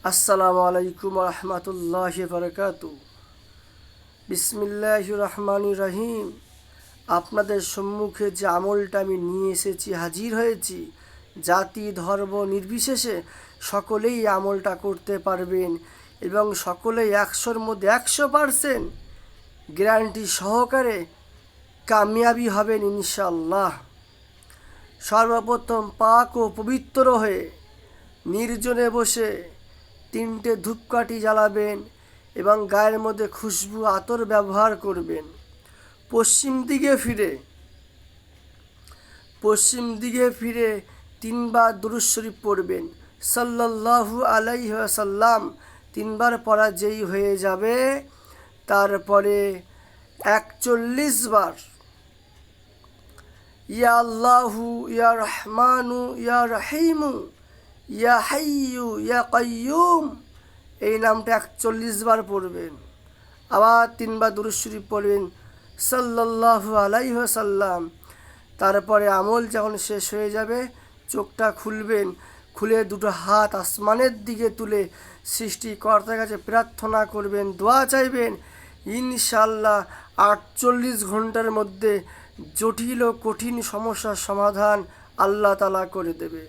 আসসালামু আলাইকুম রহমতুল্লাহি বারাকাতু। বিসমিল্লাহির রহমানির রহিম। আপনাদের সম্মুখে যে আমলটা আমি নিয়ে এসেছি, হাজির হয়েছি, জাতি ধর্ম নির্বিশেষে সকলেই আমলটা করতে পারবেন এবং সকলেই 100-র মধ্যে 100% গ্যারান্টি সহকারে কামিয়াবি হবেন ইনশাআল্লাহ। সর্বপ্রথম পাক ও পবিত্র হয়ে নির্জনে বসে 3টে ধূপকাঠি জ্বালাবেন এবং গায়ের মধ্যে খুশবু আতর ব্যবহার করবেন। পশ্চিম দিকে ফিরে 3বার দুরূদ শরীফ পড়বেন। সাল্লাল্লাহু আলাইহি ওয়াসাল্লাম 3বার পড়া যেই হয়ে যাবে, তারপরে 41 বার ইয়া আল্লাহু ইয়া রহমানু ইয়া রহিমু ইয়া হাইয়ু ইয়া কাইয়ুম এই নামটা 41 বার পড়বেন। আবার 3বার দুরূদ শরীফ পড়বেন সাল্লাল্লাহু আলাইহি ওয়াসাল্লাম। তারপরে আমল যখন শেষ হয়ে যাবে, চোখটা খুলবেন, খুলে দুটো হাত আসমানের দিকে তুলে সৃষ্টিকর্তার কাছে প্রার্থনা করবেন, দোয়া চাইবেন। ইনশাআল্লাহ 48 ঘন্টার মধ্যে জটিল ও কঠিন সমস্যার সমাধান আল্লাহ তাআলা করে দেবে।